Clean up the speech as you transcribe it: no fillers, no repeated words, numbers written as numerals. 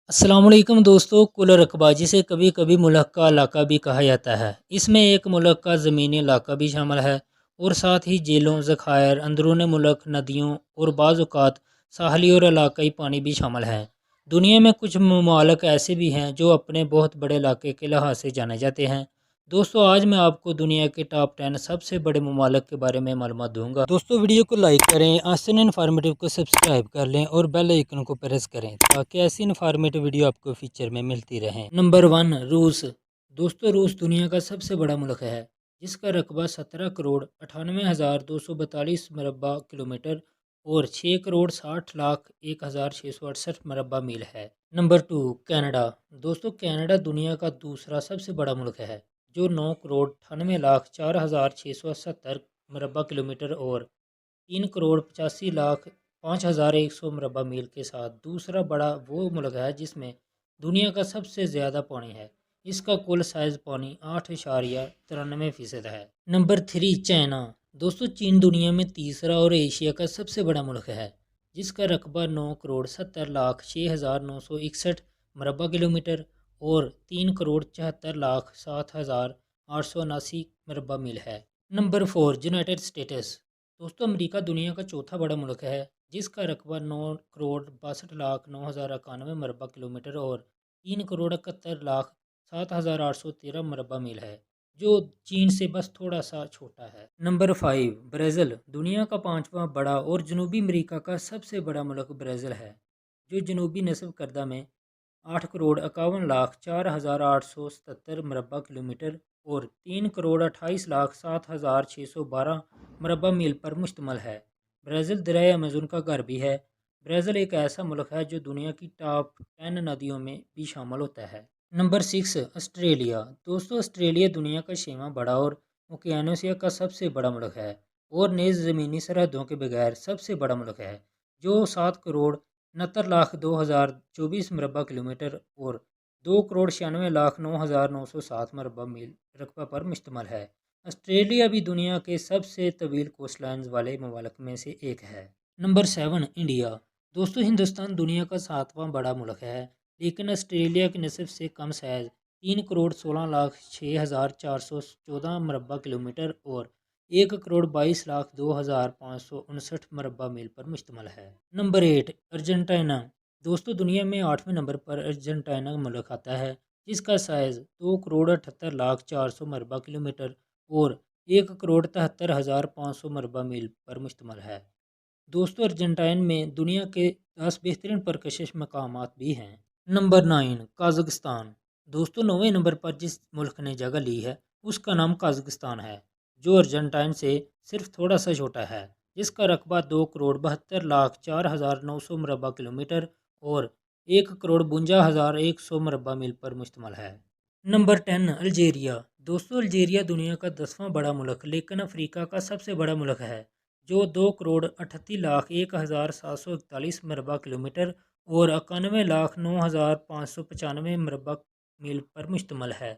अस्सलाम वालेकुम दोस्तों। कुल रकबा जिसे कभी कभी मुल्क का इलाका भी कहा जाता है, इसमें एक मुल्क का ज़मीनी इलाका भी शामिल है और साथ ही झीलों, ज़खायर, अंदरून मुल्क, नदियों और बाज़ औक़ात साहली और इलाकाई पानी भी शामिल हैं। दुनिया में कुछ ममालिक ऐसे भी हैं जो अपने बहुत बड़े इलाके के लिहाज से जाने जाते हैं। दोस्तों, आज मैं आपको दुनिया के टॉप 10 सबसे बड़े ममालिक के बारे में मालूमात दूंगा। दोस्तों, वीडियो को लाइक करें, आसान इन्फॉर्मेटिव को सब्सक्राइब कर लें और बेल आइकन को प्रेस करें ताकि ऐसी इन्फॉर्मेटिव वीडियो आपको फ्यूचर में मिलती रहे। नंबर 1, रूस। दोस्तों, रूस दुनिया का सबसे बड़ा मुल्क है जिसका रकबा 17 करोड़ 98,242 मरबा किलोमीटर और 6 करोड़ 60 लाख 1,668 मरबा मील है। Number 2, Canada. दोस्तों, कनाडा दुनिया का दूसरा सबसे बड़ा मुल्क है जो 9 करोड़ 98 लाख 4,670 मरबा किलोमीटर और 3 करोड़ 85 लाख 5,100 मरबा मील के साथ दूसरा बड़ा वो मुल्क है जिसमें दुनिया का सबसे ज़्यादा पानी है। इसका कुल साइज़ पानी 8.93% है। Number 3, China. दोस्तों, चीन दुनिया में तीसरा और एशिया का सबसे बड़ा मुल्क है जिसका रकबा 9 करोड़ 70 लाख 6,961 मरबा किलोमीटर और 3 करोड़ 74 लाख 7,879 मरबा मील है। Number 4, United states. दोस्तों, अमेरिका दुनिया का चौथा बड़ा मुल्क है जिसका रकबा 9 करोड़ 62 लाख 9,091 मरबा किलोमीटर और 3 करोड़ 71 लाख 7,813 मरबा मील है, जो चीन से बस थोड़ा सा छोटा है। Number 5, Brazil. दुनिया का पांचवा बड़ा और जनूबी अमेरिका का सबसे बड़ा मुल्क ब्राज़ील है जो जनूबी नस्ब करदा में 8 करोड़ 51 लाख 4,877 मरबा किलोमीटर और 3 करोड़ 28 लाख 7,612 मरबा मील पर मुश्तमल है। ब्राज़ील दरिया अमेज़न का घर भी है। ब्राज़ील एक ऐसा मुल्क है जो दुनिया की टॉप 10 नदियों में भी शामिल होता है। Number 6, Australia. दोस्तों, ऑस्ट्रेलिया दुनिया का 6वां बड़ा और ओकियानिया का सबसे बड़ा मुल्क है और नेज़ ज़मीनी सरहदों के बगैर सबसे बड़ा मुल्क है जो 7 करोड़ 69 लाख 2,024 मरबा किलोमीटर और 2 करोड़ 96 लाख 9,907 मरबा मील रकबा पर मुश्तमल है। ऑस्ट्रेलिया भी दुनिया के सबसे तवील कोस्टलाइन्स वाले ममालिक में से एक है। Number 7, India. दोस्तों, हिंदुस्तान दुनिया का 7वां बड़ा मुल्क है लेकिन ऑस्ट्रेलिया की नस्ब से कम साइज़ 3 करोड़ 16 लाख 6,414 मरबा किलोमीटर और 1 करोड़ 22 लाख 2,559 मरबा मील पर मुश्तमल है। Number 8, Argentina. दोस्तों, दुनिया में 8वें नंबर पर अर्जेंटीना मुल्क आता है जिसका साइज़ 2 करोड़ 78 लाख 400 मरबा किलोमीटर और 1 करोड़ 73,500 मरबा मील पर मुश्तमल है। दोस्तों, अर्जेंटाइन में दुनिया के 10 बेहतरीन परकशिश मकामात भी हैं। Number 9, Kazakhstan. दोस्तों, 9वें नंबर पर जिस मुल्क ने जगह ली है उसका नाम कज़ाकिस्तान है जो अर्जेंटाइन से सिर्फ थोड़ा सा छोटा है, जिसका रकबा 2 करोड़ 72 लाख 4,900 मरबा किलोमीटर और 1 करोड़ 52,100 मरबा मील पर मुश्तमल है। Number 10, Algeria. दोस्तों, अल्जीरिया दुनिया का 10वां बड़ा मुल्क लेकिन अफ्रीका का सबसे बड़ा मुल्क है जो 2 करोड़ 38 लाख 1,741 मरबा किलोमीटर और 91 लाख 9,595 मरबा मील पर मुश्तमल है।